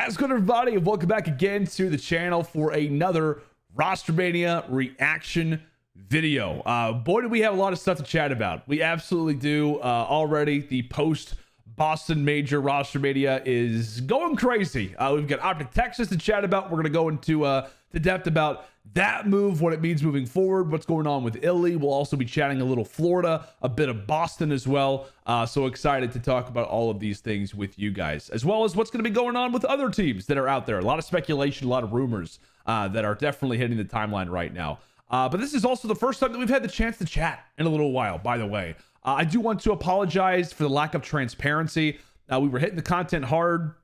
What's good, everybody, and welcome back again to the channel for another Roster Mania reaction video. Boy, do we have a lot of stuff to chat about. We absolutely do. Already, the post-Boston Major Roster Mania is going crazy. We've got OpTic Texas to chat about. We're going to go into the depth about that move, what it means moving forward, what's going on with Illey. We'll also be chatting a little Florida, a bit of Boston as well. So excited to talk about all of these things with you guys, as well as what's going to be going on with other teams that are out there. A lot of speculation, a lot of rumors that are definitely hitting the timeline right now. But this is also the first time that we've had the chance to chat in a little while, by the way. I do want to apologize for the lack of transparency. We were hitting the content hard,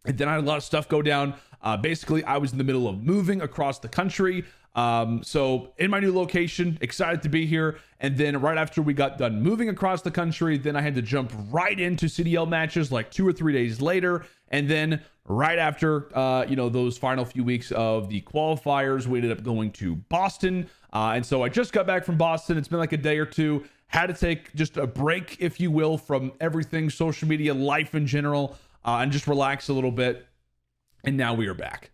and then I had a lot of stuff go down. Basically, I was in the middle of moving across the country. So in my new location, excited to be here. And then right after we got done moving across the country, then I had to jump right into CDL matches like 2 or 3 days later. And then right after, those final few weeks of the qualifiers, we ended up going to Boston. And so I just got back from Boston. It's been like a day or two. Had to take just a break, if you will, from everything, social media, life in general, and just relax a little bit. And now we are back.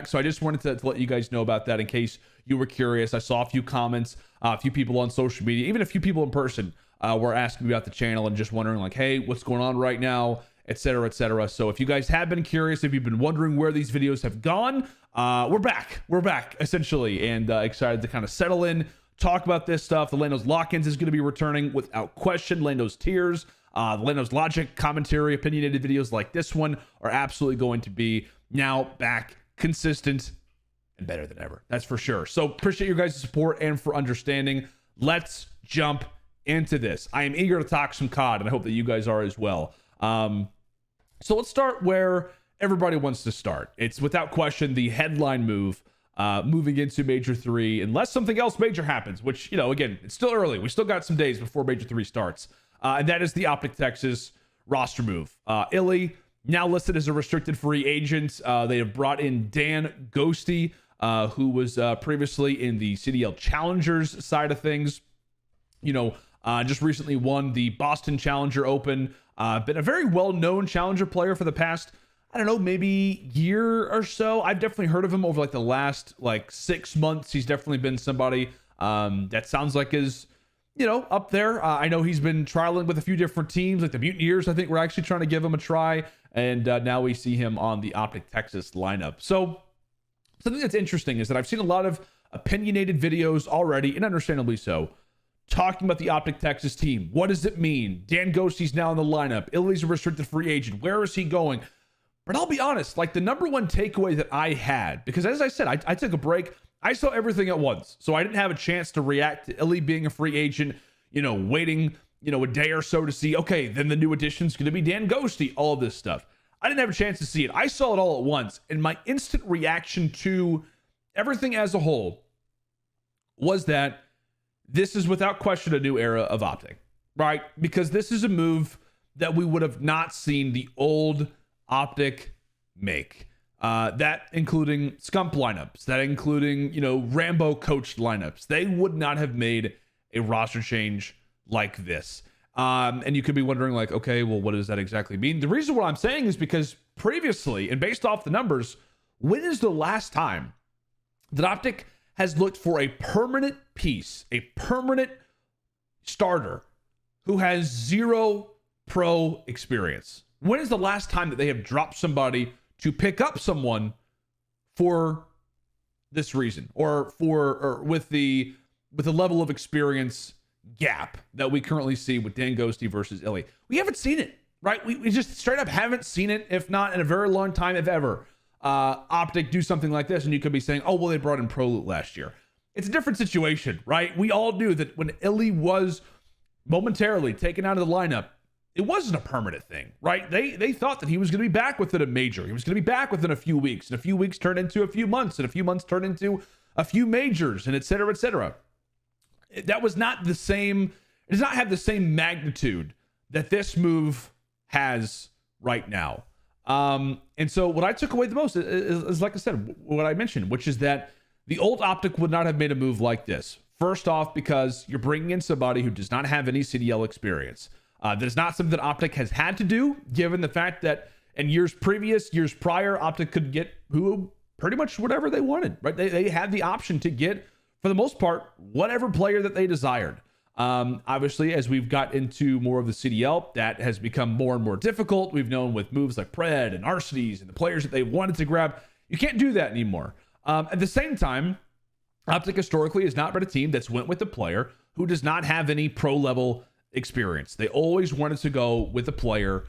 So I just wanted to let you guys know about that in case you were curious. I saw a few comments, a few people on social media, even a few people in person were asking me about the channel and just wondering like, hey, what's going on right now, etc., etc. So if you guys have been curious, if you've been wondering where these videos have gone, we're back essentially, and excited to kind of settle in, talk about this stuff. The Lando's lock-ins is going to be returning without question. Lando's tiers, Lando's logic, commentary, opinionated videos like this one are absolutely going to be now back, consistent, and better than ever. That's for sure. So appreciate your guys' support and for understanding. Let's jump into this. I am eager to talk some COD, and I hope that you guys are as well. So let's start where everybody wants to start. It's without question the headline move moving into Major 3, unless something else major happens, which, again, it's still early. We still got some days before Major 3 starts. And that is the OpTic Texas roster move. Illey, now listed as a restricted free agent. They have brought in Dan Ghosty, who was previously in the CDL Challengers side of things. Just recently won the Boston Challenger Open. Been a very well-known Challenger player for the past, I don't know, maybe year or so. I've definitely heard of him over like the last 6 months. He's definitely been somebody that sounds like is, up there. I know he's been trialing with a few different teams, like the Mutineers. I think we're actually trying to give him a try. And now we see him on the OpTic Texas lineup. So something that's interesting is that I've seen a lot of opinionated videos already, and understandably so, talking about the OpTic Texas team. What does it mean? Dan Ghosty's now in the lineup. Illey's a restricted free agent. Where is he going? But I'll be honest, the number one takeaway that I had, because as I said, I took a break. I saw everything at once. So I didn't have a chance to react to Illey being a free agent, waiting, a day or so to see, okay, then the new addition's going to be Dan Ghosty, all of this stuff. I didn't have a chance to see it. I saw it all at once. And my instant reaction to everything as a whole was that this is without question a new era of OpTic, right? Because this is a move that we would have not seen the old OpTic make. That including Scump lineups, that including, Rambo coached lineups. They would not have made a roster change like this. And you could be wondering okay, well, what does that exactly mean? The reason what I'm saying is because previously, and based off the numbers, when is the last time that OpTic has looked for a permanent piece, a permanent starter who has 0 pro experience? When is the last time that they have dropped somebody to pick up someone for this reason, or with the level of experience gap that we currently see with Dan Ghosty versus Illey? We haven't seen it, right? We just straight up haven't seen it, if not in a very long time, if ever. OpTic do something like this, and you could be saying, oh, well, they brought in Pro Loot last year. It's a different situation, right? We all knew that when Illey was momentarily taken out of the lineup, it wasn't a permanent thing, right? They thought that he was going to be back within a major. He was going to be back within a few weeks, and a few weeks turned into a few months, and a few months turned into a few majors, and et cetera, et cetera. That was not the same. It does not have the same magnitude that this move has right now. And so what I took away the most is, like I said, what I mentioned, which is that the old OpTic would not have made a move like this. First off, because you're bringing in somebody who does not have any CDL experience. That is not something that OpTic has had to do, given the fact that And years prior, OpTic could get who pretty much whatever they wanted, right? They had the option to get, for the most part, whatever player that they desired. Obviously, as we've got into more of the CDL, that has become more and more difficult. We've known with moves like Pred and Arcitys and the players that they wanted to grab, you can't do that anymore. At the same time, OpTic historically has not been a team that's went with a player who does not have any pro level experience. They always wanted to go with a player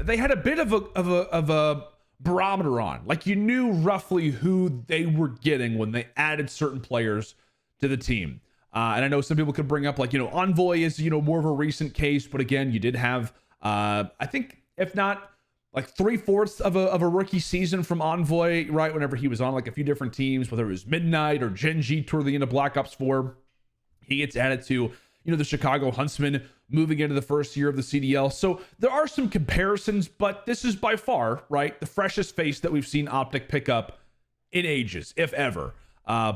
they had a bit of a barometer on. Like, you knew roughly who they were getting when they added certain players to the team. And I know some people could bring up, like, Envoy is, more of a recent case, but again, you did have, I think, if not like 3/4 of a rookie season from Envoy, right? Whenever he was on like a few different teams, whether it was Midnight or Gen G toward the end of Black Ops 4, he gets added to, the Chicago Huntsman moving into the first year of the CDL. So there are some comparisons, but this is by far, right, the freshest face that we've seen OpTic pick up in ages, if ever.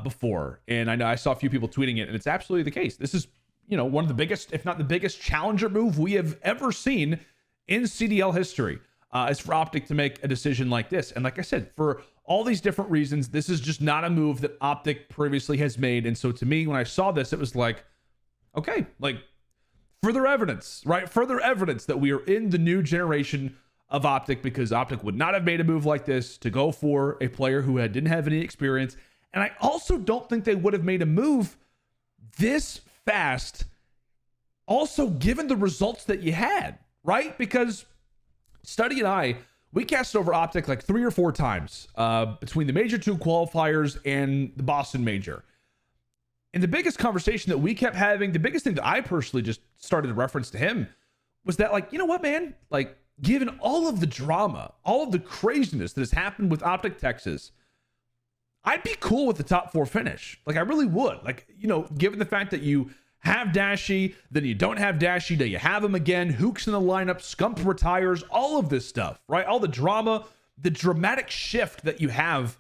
Before. And I know I saw a few people tweeting it, and it's absolutely the case. This is, one of the biggest, if not the biggest, challenger move we have ever seen in CDL history, is for OpTic to make a decision like this. And like I said, for all these different reasons, this is just not a move that OpTic previously has made. And so to me, when I saw this, it was like, okay, like, further evidence, right? Further evidence that we are in the new generation of OpTic, because OpTic would not have made a move like this to go for a player who didn't have any experience. And I also don't think they would have made a move this fast, also given the results that you had, right? Because Study and I, we cast over OpTic like 3 or 4 times between the Major 2 qualifiers and the Boston Major. And the biggest conversation that we kept having, the biggest thing that I personally just started to reference to him was that, like, you know what, man? Like, given all of the drama, all of the craziness that has happened with OpTic Texas, I'd be cool with the top 4 finish. Like, I really would. Like, given the fact that you have Dashy, then you don't have Dashy, then you have him again, Hook's in the lineup, Scump retires, all of this stuff, right? All the drama, the dramatic shift that you have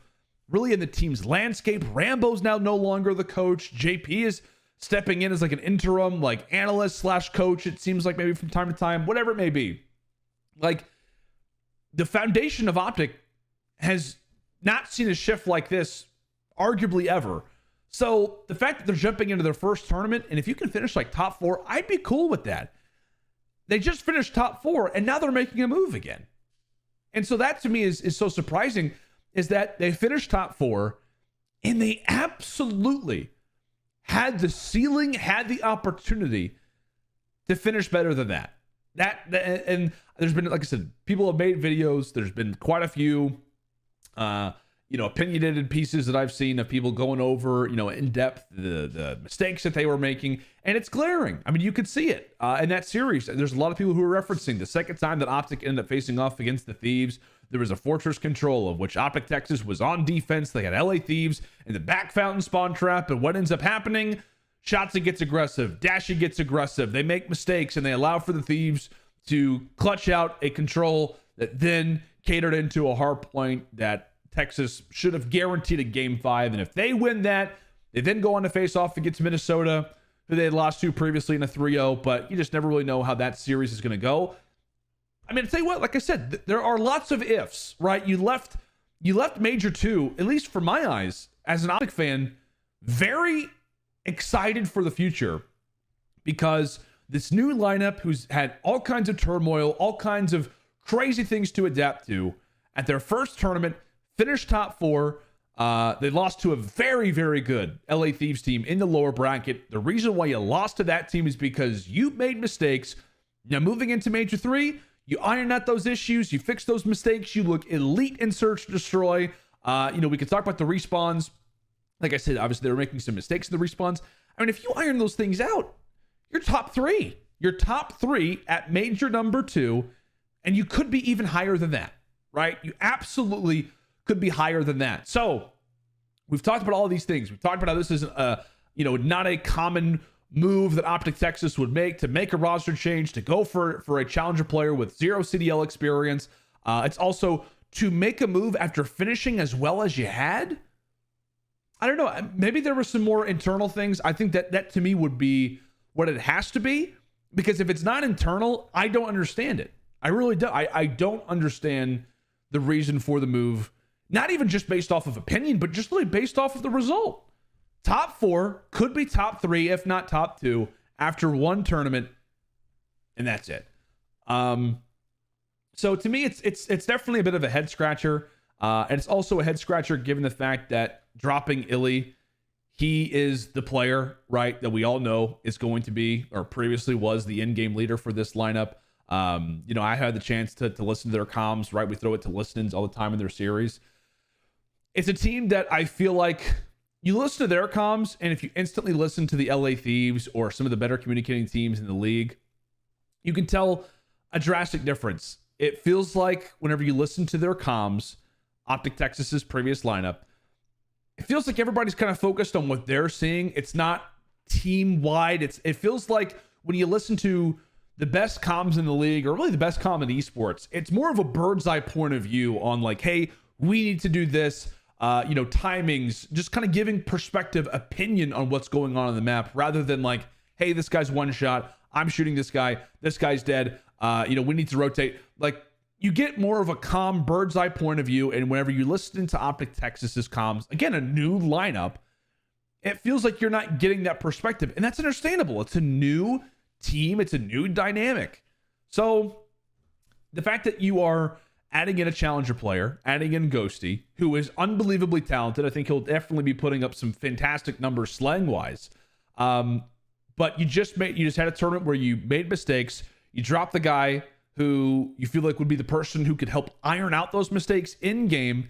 really in the team's landscape. Rambo's now no longer the coach. JP is stepping in as like an interim, like, analyst / coach, it seems like, maybe from time to time, whatever it may be. Like, the foundation of OpTic has not seen a shift like this arguably ever. So the fact that they're jumping into their first tournament, and if you can finish like top 4, I'd be cool with that. They just finished top 4 and now they're making a move again. And so that to me is so surprising, is that they finished top 4 and they absolutely had the ceiling, had the opportunity to finish better than that. And there's been, like I said, people have made videos. There's been quite a few opinionated pieces that I've seen of people going over, in depth, the mistakes that they were making. And it's glaring. I mean, you could see it in that series. There's a lot of people who are referencing the second time that OpTic ended up facing off against the Thieves. There was a fortress control of which OpTic Texas was on defense. They had LA Thieves in the back fountain spawn trap. And what ends up happening? Shotzi gets aggressive. Dashy gets aggressive. They make mistakes and they allow for the Thieves to clutch out a control that then catered into a hard point that Texas should have guaranteed a game 5. And if they win that, they then go on to face off against Minnesota, who they had lost to previously in a 3-0. But you just never really know how that series is going to go. I mean, I'll tell you what, like I said, there are lots of ifs, right? You left Major 2, at least for my eyes, as an OpTic fan, very excited for the future, because this new lineup, who's had all kinds of turmoil, all kinds of crazy things to adapt to, at their first tournament, finished top 4. They lost to a very, very good LA Thieves team in the lower bracket. The reason why you lost to that team is because you made mistakes. Now, moving into Major 3, you iron out those issues, you fix those mistakes, you look elite in Search and Destroy. We could talk about the respawns. Like I said, obviously they were making some mistakes in the respawns. I mean, if you iron those things out, you're top 3. You're top 3 at Major number 2, and you could be even higher than that, right? You absolutely could be higher than that. So we've talked about all of these things. We've talked about how this is not a common move that OpTic Texas would make, to make a roster change, to go for a challenger player with 0 CDL experience. It's also to make a move after finishing as well as you had. I don't know. Maybe there were some more internal things. I think that to me would be what it has to be, because if it's not internal, I don't understand it. I really do. I don't understand the reason for the move, not even just based off of opinion, but just really based off of the result. Top 4, could be top 3, if not top 2, after one tournament, and that's it. So to me, it's definitely a bit of a head scratcher, and it's also a head scratcher given the fact that dropping Illey, he is the player, right, that we all know is going to be, or previously was, the in-game leader for this lineup. I had the chance to listen to their comms, right? We throw it to listens all the time in their series. It's a team that I feel like you listen to their comms, and if you instantly listen to the LA Thieves or some of the better communicating teams in the league, you can tell a drastic difference. It feels like whenever you listen to their comms, OpTic Texas's previous lineup, it feels like everybody's kind of focused on what they're seeing. It's not team-wide. It feels like when you listen to the best comms in the league, or really the best comm in esports, it's more of a bird's eye point of view on like, hey, we need to do this, timings, just kind of giving perspective, opinion on what's going on the map, rather than like, hey, this guy's one shot, I'm shooting this guy's dead, we need to rotate. Like, you get more of a calm bird's eye point of view, and whenever you listen to OpTic Texas's comms, again, a new lineup, it feels like you're not getting that perspective, and that's understandable. It's a new team, it's a new dynamic. So the fact that you are adding in a challenger player, adding in Ghosty, who is unbelievably talented, I think he'll definitely be putting up some fantastic numbers slang wise. But you just had a tournament where you made mistakes, you dropped the guy who you feel like would be the person who could help iron out those mistakes in game,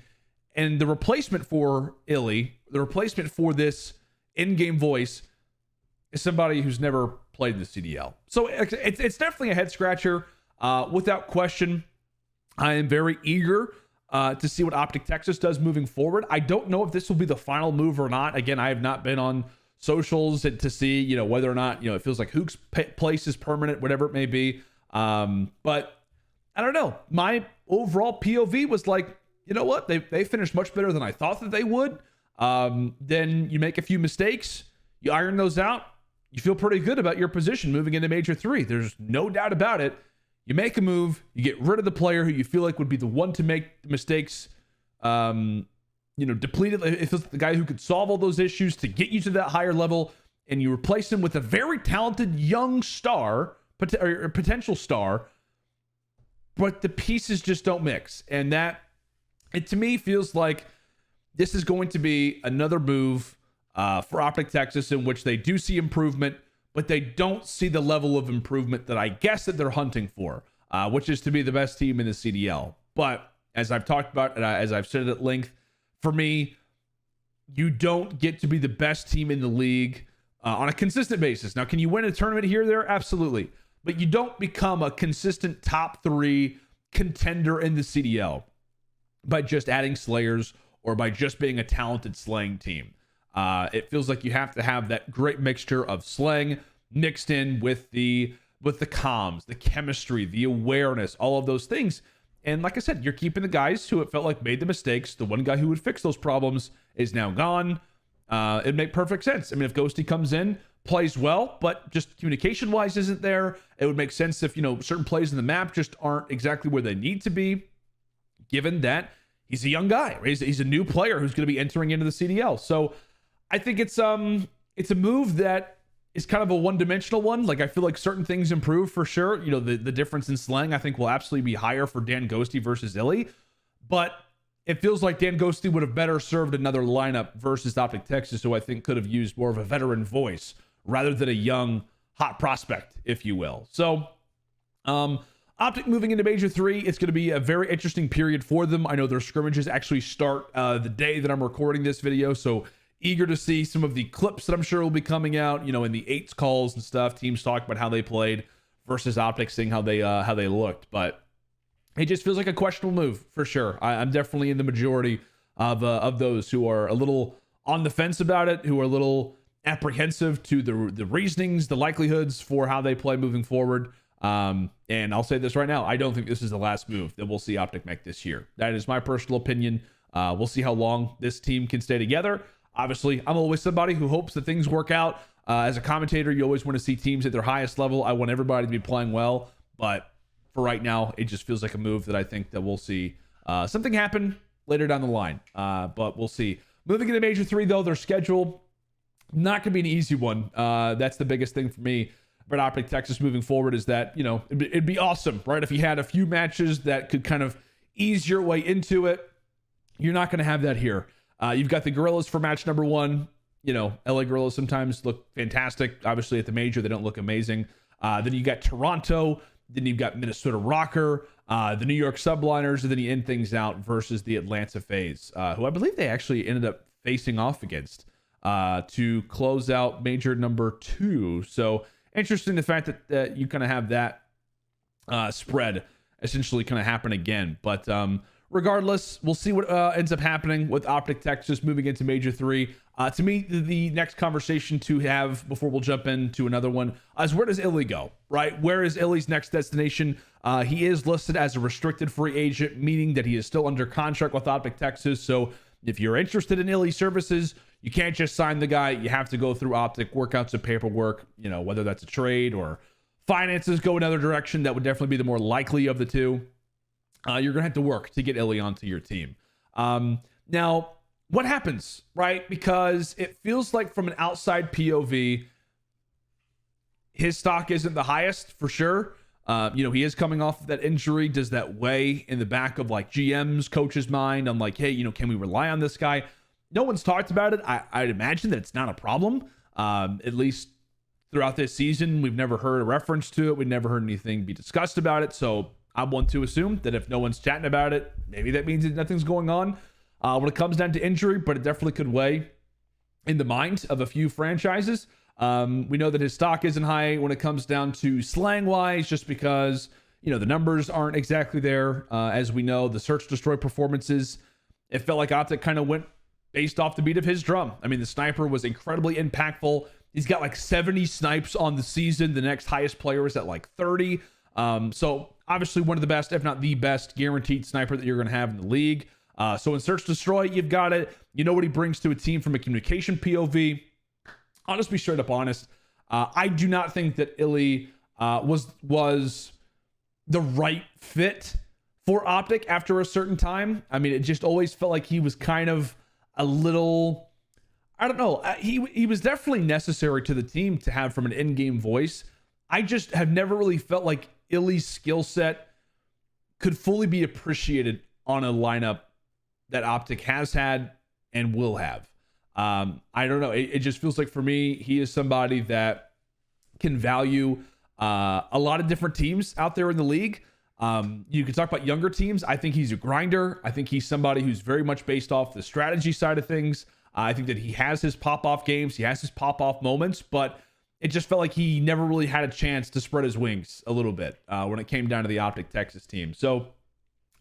and the replacement for Illey, the replacement for this in-game voice, is somebody who's never played in the CDL. So it's definitely a head scratcher. Without question, I am very eager to see what OpTic Texas does moving forward. I don't know if this will be the final move or not. Again, I have not been on socials to see, whether or not, it feels like Hook's place is permanent, whatever it may be. But I don't know. My overall POV was like, you know what? They finished much better than I thought that they would. Then you make a few mistakes, you iron those out, you feel pretty good about your position moving into Major 3. There's no doubt about it. You make a move, you get rid of the player who you feel like would be the one to make the mistakes, depleted. It feels like the guy who could solve all those issues to get you to that higher level, and you replace him with a very talented young star, or potential star, but the pieces just don't mix. And that, it to me feels like this is going to be another move for OpTic Texas in which they do see improvement, but they don't see the level of improvement that I guess that they're hunting for, which is to be the best team in the CDL. But as I've talked about, and as I've said at length, for me, you don't get to be the best team in the league on a consistent basis. Now, can you win a tournament here or there? Absolutely. But you don't become a consistent top 3 contender in the CDL by just adding Slayers or by just being a talented slaying team. It feels like you have to have that great mixture of slaying mixed in with the comms, the chemistry, the awareness, all of those things. And like I said, you're keeping the guys who it felt like made the mistakes. The one guy who would fix those problems is now gone. It'd make perfect sense. I mean, if Ghosty comes in, plays well, but just communication wise isn't there, it would make sense if, certain plays in the map just aren't exactly where they need to be, given that he's a young guy. He's a new player who's going to be entering into the CDL. So I think it's a move that is kind of a one-dimensional one. Like, I feel like certain things improve for sure. The difference in slang, I think, will absolutely be higher for Dan Ghosty versus Illey. But it feels like Dan Ghosty would have better served another lineup versus OpTic Texas, who I think could have used more of a veteran voice rather than a young, hot prospect, if you will. So, OpTic moving into Major 3, it's going to be a very interesting period for them. I know their scrimmages actually start the day that I'm recording this video, so eager to see some of the clips that I'm sure will be coming out, in the 8s calls and stuff. Teams talk about how they played versus OpTic, seeing how they looked. But it just feels like a questionable move for sure. I'm definitely in the majority of those who are a little on the fence about it, who are a little apprehensive to the reasonings, the likelihoods for how they play moving forward. And I'll say this right now, I don't think this is the last move that we'll see OpTic make this year. That is my personal opinion. We'll see how long this team can stay together. Obviously, I'm always somebody who hopes that things work out. As a commentator, you always want to see teams at their highest level. I want everybody to be playing well, but for right now, it just feels like a move that I think that we'll see something happen later down the line. But we'll see. Moving into Major 3, though, their schedule, not going to be an easy one. That's the biggest thing for me about OpTic Texas moving forward is that, it'd be awesome, right? If you had a few matches that could kind of ease your way into it. You're not going to have that here. You've got the Gorillas for match number 1. LA Gorillas sometimes look fantastic. Obviously, at the major, they don't look amazing. Then you got Toronto. Then you've got Minnesota Rocker, the New York Subliners, and then you end things out versus the Atlanta FaZe, who I believe they actually ended up facing off against to close out major number 2. So interesting the fact that you kind of have that spread essentially kind of happen again. But regardless, we'll see what ends up happening with OpTic Texas moving into Major 3. To me, the next conversation to have before we'll jump into another one is where does Illey go, right? Where is Illey's next destination? He is listed as a restricted free agent, meaning that he is still under contract with OpTic Texas. So if you're interested in Illey services, you can't just sign the guy. You have to go through OpTic, work out some paperwork, whether that's a trade or finances go another direction. That would definitely be the more likely of the two. You're going to have to work to get Illey onto your team. Now, what happens, right? Because it feels like from an outside POV, his stock isn't the highest for sure. He is coming off of that injury. Does that weigh in the back of like GM's coach's mind? I'm like, hey, can we rely on this guy? No one's talked about it. I'd imagine that it's not a problem. At least throughout this season, we've never heard a reference to it. We've never heard anything be discussed about it. So I want to assume that if no one's chatting about it, maybe that means that nothing's going on when it comes down to injury, but it definitely could weigh in the mind of a few franchises. We know that his stock isn't high when it comes down to slang wise, just because, the numbers aren't exactly there. As we know, the search destroy performances, it felt like OpTic kind of went based off the beat of his drum. I mean, the sniper was incredibly impactful. He's got like 70 snipes on the season. The next highest player is at like 30. So obviously one of the best, if not the best, guaranteed sniper that you're going to have in the league. So in Search Destroy, you've got it. You know what he brings to a team from a communication POV. I'll just be straight up honest. I do not think that Illey was the right fit for OpTic after a certain time. I mean, it just always felt like he was kind of a little, I don't know. He was definitely necessary to the team to have from an in-game voice. I just have never really felt like Illey's skill set could fully be appreciated on a lineup that OpTic has had and will have. I don't know. It just feels like for me, he is somebody that can value a lot of different teams out there in the league. You can talk about younger teams. I think he's a grinder. I think he's somebody who's very much based off the strategy side of things. I think that he has his pop-off games. He has his pop-off moments, but it just felt like he never really had a chance to spread his wings a little bit when it came down to the OpTic Texas team. So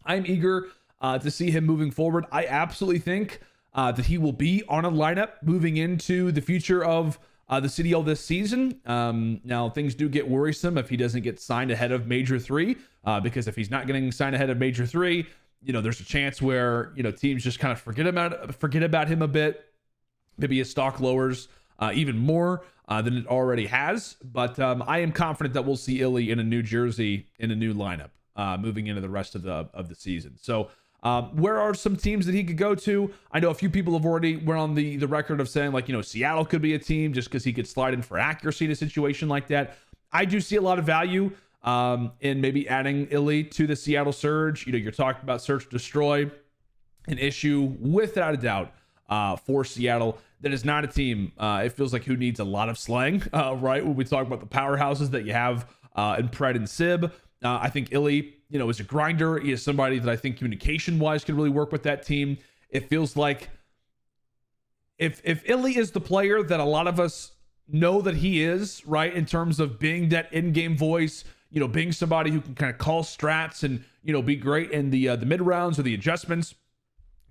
I'm eager to see him moving forward. I absolutely think that he will be on a lineup moving into the future of the CDL this season. Now, things do get worrisome if he doesn't get signed ahead of Major 3, because if he's not getting signed ahead of Major 3, there's a chance where, teams just kind of forget about him a bit. Maybe his stock lowers even more than it already has. But I am confident that we'll see Illey in a new jersey in a new lineup moving into the rest of the season. So where are some teams that he could go to? I know a few people have already went on the record of saying Seattle could be a team just because he could slide in for accuracy in a situation like that. I do see a lot of value in maybe adding Illey to the Seattle Surge. You're talking about Search Destroy, an issue without a doubt for Seattle. That is not a team, it feels like, who needs a lot of slang, right? When we talk about the powerhouses that you have in Pred and Sib. I think Illey, is a grinder. He is somebody that I think communication-wise could really work with that team. It feels like if Illey is the player that a lot of us know that he is, right, in terms of being that in-game voice, being somebody who can kind of call strats and, be great in the mid-rounds or the adjustments,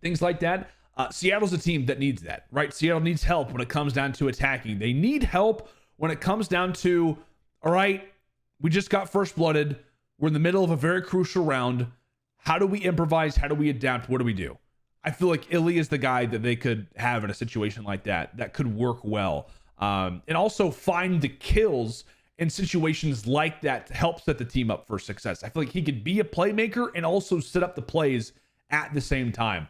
things like that. Seattle's a team that needs that, right? Seattle needs help when it comes down to attacking. They need help when it comes down to, all right, we just got first blooded. We're in the middle of a very crucial round. How do we improvise? How do we adapt? What do we do? I feel like Illey is the guy that they could have in a situation like that could work well. And also find the kills in situations like that to help set the team up for success. I feel like he could be a playmaker and also set up the plays at the same time.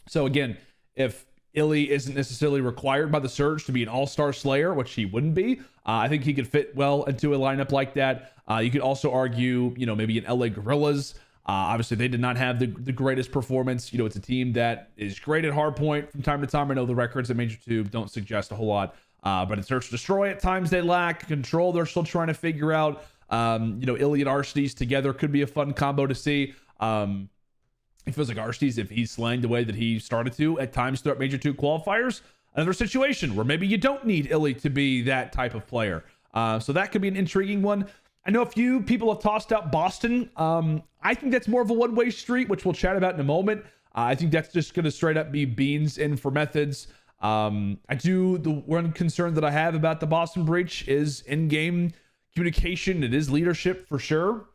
So again, if Illey isn't necessarily required by the Surge to be an all-star slayer, which he wouldn't be, I think he could fit well into a lineup like that. You could also argue, maybe an LA Gorillas. Obviously, they did not have the greatest performance. It's a team that is great at hardpoint from time to time. I know the records at Major 2 don't suggest a whole lot. But in Search Destroy, at times they lack control. They're still trying to figure out. Illey and Arstees together could be a fun combo to see. It feels like Arstees, if he's slaying the way that he started to at times throughout Major 2 qualifiers, another situation where maybe you don't need Illey to be that type of player. So that could be an intriguing one. I know a few people have tossed out Boston. I think that's more of a one-way street, which we'll chat about in a moment. I think that's just going to straight up be beans in for methods. The one concern that I have about the Boston breach is in-game communication. It is leadership for sure.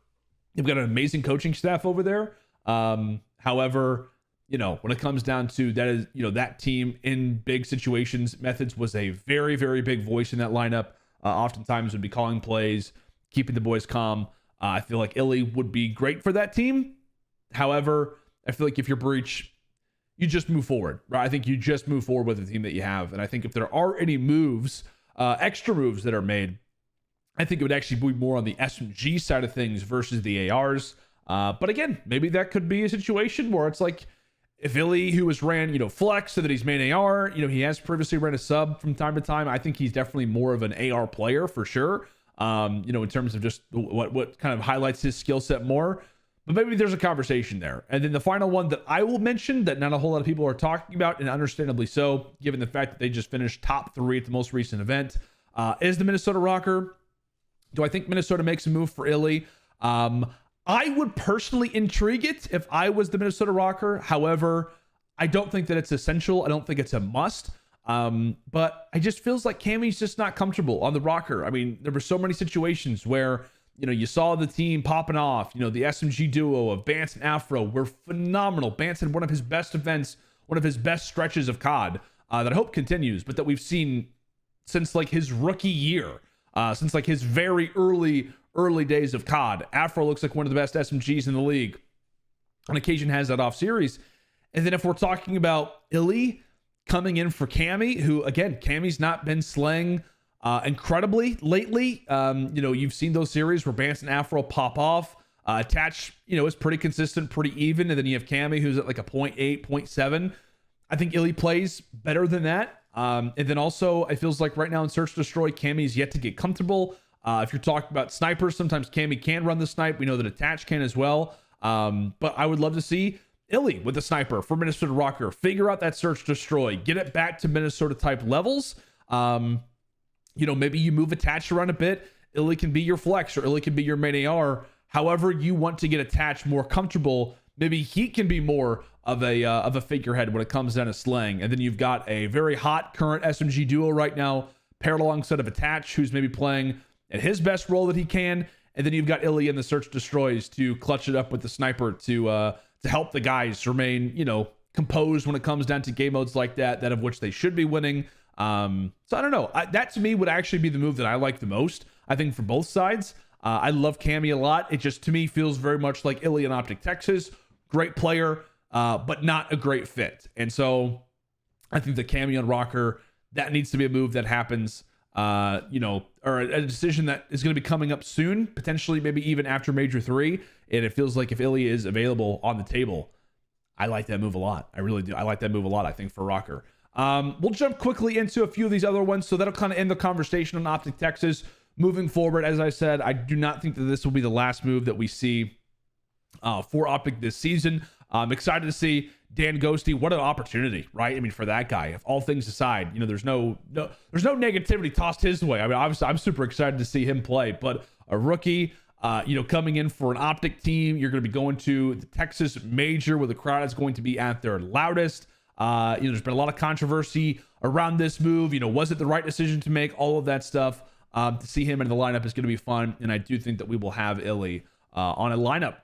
You've got an amazing coaching staff over there. However, when it comes down to that is, that team in big situations, Methods was a very, very big voice in that lineup. Oftentimes would be calling plays, keeping the boys calm. I feel like Illey would be great for that team. However, I feel like if you're breach, you just move forward, right? I think you just move forward with the team that you have. And I think if there are any moves, extra moves that are made, I think it would actually be more on the SMG side of things versus the ARs. But again, maybe that could be a situation where it's like if Illey, who has ran, flex so that he's main AR, he has previously ran a sub from time to time. I think he's definitely more of an AR player for sure. In terms of just what kind of highlights his skill set more. But maybe there's a conversation there. And then the final one that I will mention that not a whole lot of people are talking about, and understandably so, given the fact that they just finished top 3 at the most recent event, is the Minnesota Rocker. Do I think Minnesota makes a move for Illey? I would personally intrigue it if I was the Minnesota Rocker. However, I don't think that it's essential. I don't think it's a must. But I just feels like Cammy's just not comfortable on the Rocker. I mean, there were so many situations where, you saw the team popping off. The SMG duo of Bance and Afro were phenomenal. Bance had one of his best events, one of his best stretches of COD that I hope continues, but that we've seen since like his rookie year, since like his very early days of COD. Afro looks like one of the best SMGs in the league. On occasion has that off series. And then if we're talking about Illey coming in for Cammy, who again, Cammy's not been slaying incredibly lately. You've seen those series where Bance and Afro pop off. Attach, is pretty consistent, pretty even. And then you have Cammy, who's at like a 0.8, 0.7. I think Illey plays better than that. And then also, it feels like right now in Search Destroy, Cammy's yet to get comfortable. If you're talking about snipers, sometimes Cammy can run the snipe. We know that Attach can as well. But I would love to see Illey with the sniper for Minnesota Rocker. Figure out that Search Destroy. Get it back to Minnesota type levels. Maybe you move Attach around a bit. Illey can be your flex, or Illey can be your main AR. However you want to get Attach more comfortable, maybe he can be more of a figurehead when it comes down to slaying. And then you've got a very hot current SMG duo right now, paired alongside of Attach, who's maybe playing at his best role that he can. And then you've got Illey in the Search Destroys to clutch it up with the sniper to help the guys remain, composed when it comes down to game modes like that of which they should be winning. So I don't know. That to me would actually be the move that I like the most, I think, for both sides. I love Cammy a lot. It just, to me, feels very much like Illey and OpTic Texas. Great player, but not a great fit. And so I think the Cammy on Rocker, that needs to be a move that happens, or a decision that is going to be coming up soon, potentially maybe even after Major 3. And it feels like if Illey is available on the table, I like that move a lot. I really do. I like that move a lot, I think, for Rocker. We'll jump quickly into a few of these other ones, so that'll kind of end the conversation on OpTic Texas. Moving forward, as I said, I do not think that this will be the last move that we see for OpTic this season. I'm excited to see Dan Ghosty. What an opportunity, right? I mean, for that guy, if all things aside, there's no negativity tossed his way. I mean, obviously, I'm super excited to see him play, but a rookie, coming in for an OpTic team, you're going to be going to the Texas Major where the crowd is going to be at their loudest. There's been a lot of controversy around this move. Was it the right decision to make? All of that stuff. To see him in the lineup is going to be fun, and I do think that we will have Illey on a lineup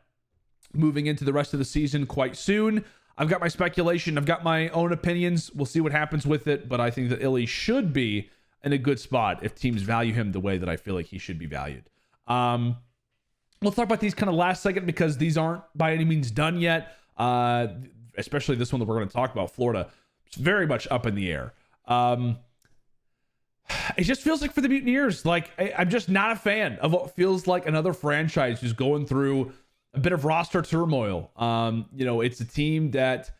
moving into the rest of the season quite soon. I've got my speculation. I've got my own opinions. We'll see what happens with it, but I think that Illey should be in a good spot if teams value him the way that I feel like he should be valued. We'll talk about these kind of last second because these aren't by any means done yet. Especially this one that we're going to talk about, Florida. It's very much up in the air. It just feels like for the Mutineers, like I'm just not a fan of what feels like another franchise who's going through a bit of roster turmoil. It's a team that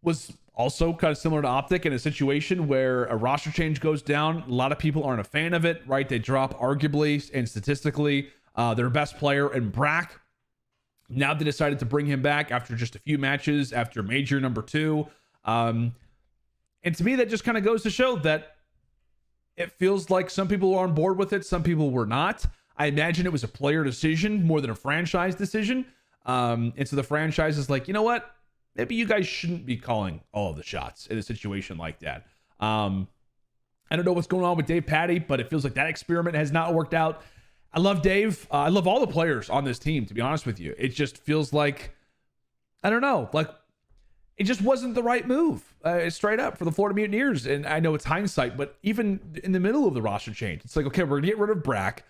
was also kind of similar to OpTic in a situation where a roster change goes down. A lot of people aren't a fan of it, right? They drop arguably and statistically their best player in Brack. Now they decided to bring him back after just a few matches after major number 2. And to me, that just kind of goes to show that it feels like some people were on board with it. Some people were not. I imagine it was a player decision more than a franchise decision. And so the franchise is like, you know what? Maybe you guys shouldn't be calling all of the shots in a situation like that. I don't know what's going on with Dave Patty, but it feels like that experiment has not worked out. I love Dave. I love all the players on this team, to be honest with you. It just feels like, I don't know, like it just wasn't the right move, straight up, for the Florida Mutineers. And I know it's hindsight, but even in the middle of the roster change, it's like, okay, we're going to get rid of Brack.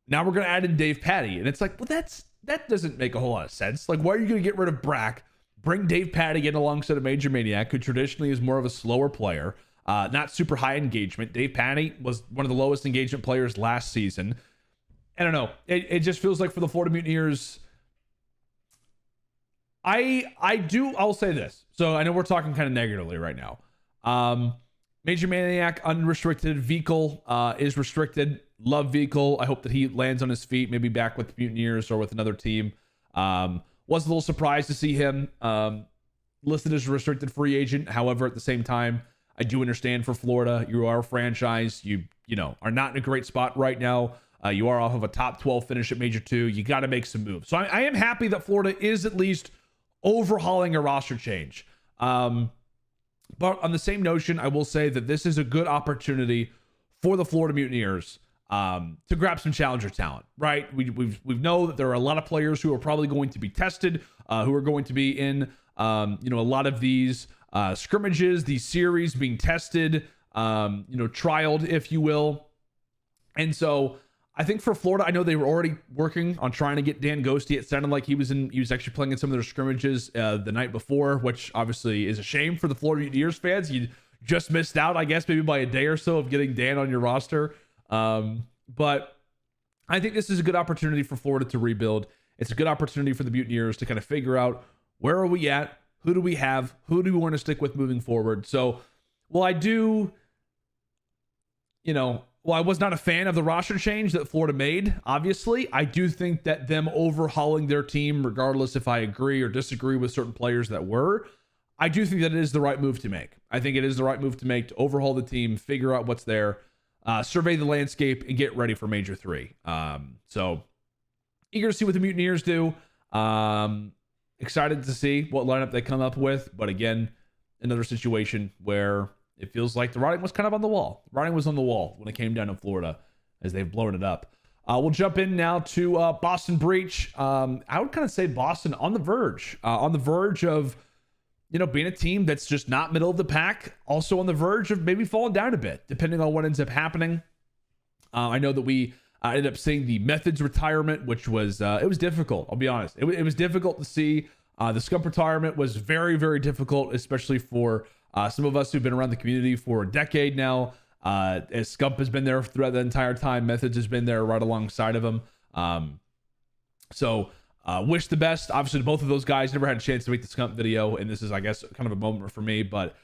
Now we're going to add in Dave Patty. And it's like, well, that doesn't make a whole lot of sense. Like, why are you going to get rid of Brack, bring Dave Patty in alongside a Major Maniac, who traditionally is more of a slower player, not super high engagement. Dave Patty was one of the lowest engagement players last season. I don't know. It just feels like for the Florida Mutineers, I'll say this. So I know we're talking kind of negatively right now. Major Maniac, unrestricted. Vehicle is restricted. Love Vehicle. I hope that he lands on his feet, maybe back with the Mutineers or with another team. Was a little surprised to see him listed as a restricted free agent. However, at the same time, I do understand for Florida, you are a franchise. You are not in a great spot right now. You are off of a top 12 finish at Major 2. You got to make some moves. So I am happy that Florida is at least overhauling a roster change. But on the same notion, I will say that this is a good opportunity for the Florida Mutineers to grab some challenger talent, right? We know that there are a lot of players who are probably going to be tested, who are going to be in a lot of these scrimmages, these series being tested, trialed, if you will. And so I think for Florida, I know they were already working on trying to get Dan Ghosty. It sounded like he was actually playing in some of their scrimmages the night before, which obviously is a shame for the Florida Mutineers fans. You just missed out, I guess, maybe by a day or so of getting Dan on your roster. But I think this is a good opportunity for Florida to rebuild. It's a good opportunity for the Mutineers to kind of figure out, where are we at? Who do we have? Who do we want to stick with moving forward? So, I was not a fan of the roster change that Florida made, obviously. I do think that them overhauling their team, regardless if I agree or disagree with certain players that were, I do think that it is the right move to make. I think it is the right move to make, to overhaul the team, figure out what's there, survey the landscape, and get ready for Major 3. So eager to see what the Mutineers do. Excited to see what lineup they come up with. But again, another situation where it feels like the writing was kind of on the wall. The writing was on the wall when it came down to Florida, as they've blown it up. We'll jump in now to Boston Breach. I would kind of say Boston on the verge of, being a team that's just not middle of the pack. Also on the verge of maybe falling down a bit, depending on what ends up happening. I know that we ended up seeing the Methods retirement, which was, it was difficult. I'll be honest. It was difficult to see. The Scump retirement was very, very difficult, especially for some of us who've been around the community for a decade now. As Scump has been there throughout the entire time, Methods has been there right alongside of him. So wish the best. Obviously, to both of those guys. Never had a chance to make the Scump video, and this is, I guess, kind of a moment for me. But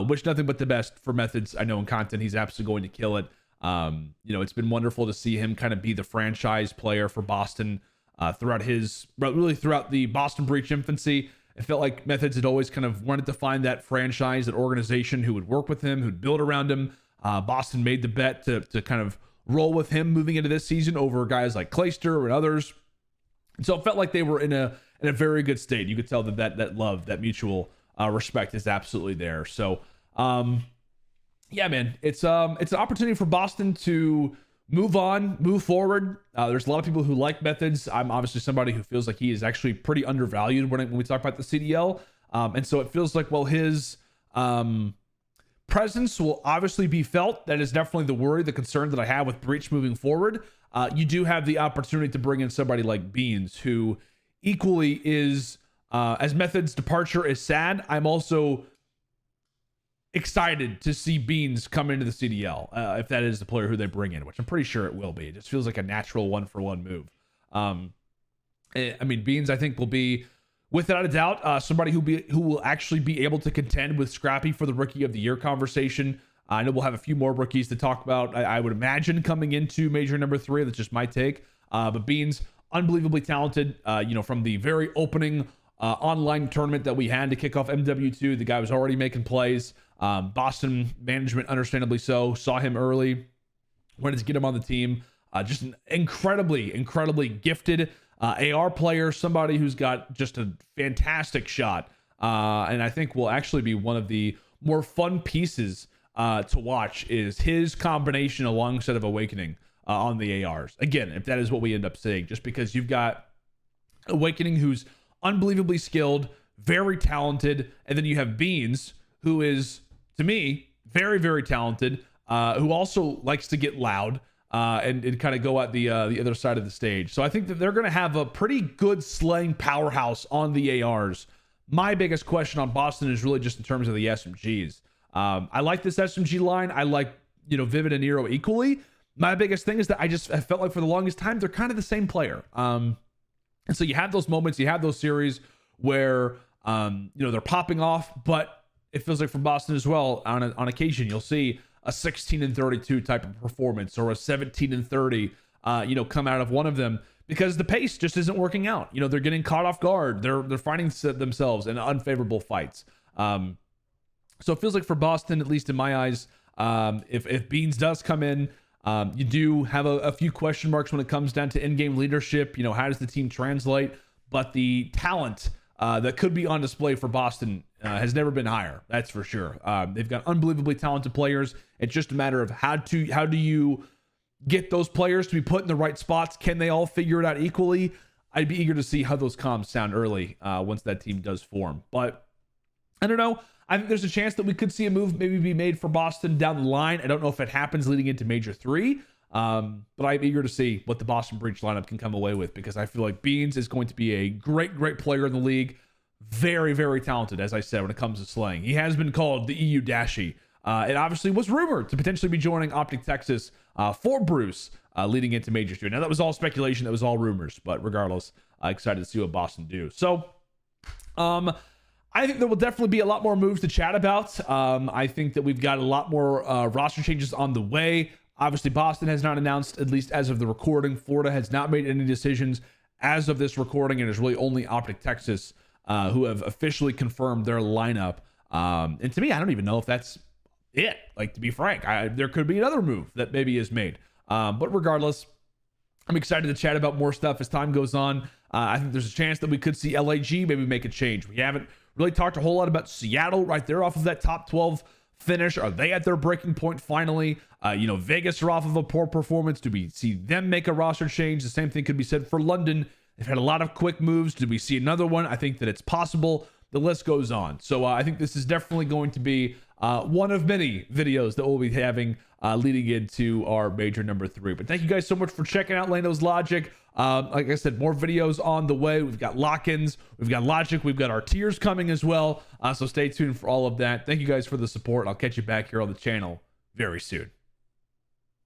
wish nothing but the best for Methods. I know in content he's absolutely going to kill it. It's been wonderful to see him kind of be the franchise player for Boston throughout the Boston Breach infancy. It felt like Methods had always kind of wanted to find that franchise, that organization who would work with him, who'd build around him. Boston made the bet to kind of roll with him moving into this season over guys like Clayster and others. And so it felt like they were in a very good state. You could tell that love, that mutual respect is absolutely there. So, yeah, man, it's an opportunity for Boston to move on, move forward. There's a lot of people who like Methods. I'm obviously somebody who feels like he is actually pretty undervalued when we talk about the CDL. And so it feels like, his presence will obviously be felt. That is definitely the worry, the concern that I have with Breach moving forward. You do have the opportunity to bring in somebody like Beans, who equally is, as Method's departure is sad, I'm also excited to see Beans come into the CDL, if that is the player who they bring in, which I'm pretty sure it will be. It just feels like a natural one-for-one move. I mean, Beans, I think, will be, without a doubt, somebody who will actually be able to contend with Scrappy for the Rookie of the Year conversation. I know we'll have a few more rookies to talk about, I would imagine, coming into Major number 3. That's just my take. But Beans, unbelievably talented. From the very opening online tournament that we had to kick off MW2, the guy was already making plays. Boston management, understandably so, saw him early, wanted to get him on the team. Just an incredibly gifted AR player, somebody who's got just a fantastic shot. And I think will actually be one of the more fun pieces to watch, is his combination alongside of Awakening on the ARs. Again, if that is what we end up seeing, just because you've got Awakening, who's unbelievably skilled, very talented, and then you have Beans, who is, to me, very talented, who also likes to get loud and kind of go at the other side of the stage. So I think that they're going to have a pretty good slaying powerhouse on the ARs. My biggest question on Boston is really just in terms of the SMGs. I like this SMG line. I like, Vivid and Nero equally. My biggest thing is that I felt like for the longest time, they're kind of the same player. And so you have those moments, you have those series where, they're popping off, but it feels like for Boston as well, on occasion, you'll see a 16-32 type of performance or a 17-30, come out of one of them, because the pace just isn't working out. They're getting caught off guard. They're finding themselves in unfavorable fights. So it feels like for Boston, at least in my eyes, if Beans does come in, you do have a few question marks when it comes down to in-game leadership. How does the team translate? But the talent that could be on display for Boston has never been higher. That's for sure. They've got unbelievably talented players. It's just a matter of how do you get those players to be put in the right spots? Can they all figure it out equally? I'd be eager to see how those comms sound early once that team does form. But I don't know. I think there's a chance that we could see a move maybe be made for Boston down the line. I don't know if it happens leading into Major 3. But I'm eager to see what the Boston Breach lineup can come away with, because I feel like Beans is going to be a great player in the league. Very talented, as I said, when it comes to slaying. He has been called the EU Dashie. It obviously was rumored to potentially be joining OpTic Texas for Bruce leading into Major 2. Now, that was all speculation. That was all rumors. But regardless, excited to see what Boston do. So, I think there will definitely be a lot more moves to chat about. I think that we've got a lot more roster changes on the way. Obviously, Boston has not announced, at least as of the recording. Florida has not made any decisions as of this recording. It is really only OpTic Texas who have officially confirmed their lineup. And to me, I don't even know if that's it. Like, to be frank, there could be another move that maybe is made. But regardless, I'm excited to chat about more stuff as time goes on. I think there's a chance that we could see LAG maybe make a change. We haven't really talked a whole lot about Seattle right there off of that top 12 finish. Are they at their breaking point finally? Vegas are off of a poor performance. Do we see them make a roster change? The same thing could be said for London. They've had a lot of quick moves. Do we see another one? I think that it's possible. The list goes on. So I think this is definitely going to be one of many videos that we'll be having leading into our Major number 3. But thank you guys so much for checking out Lando's Logic. Like I said, more videos on the way. We've got lock-ins, we've got Logic, we've got our tiers coming as well. So stay tuned for all of that. Thank you guys for the support. I'll catch you back here on the channel very soon.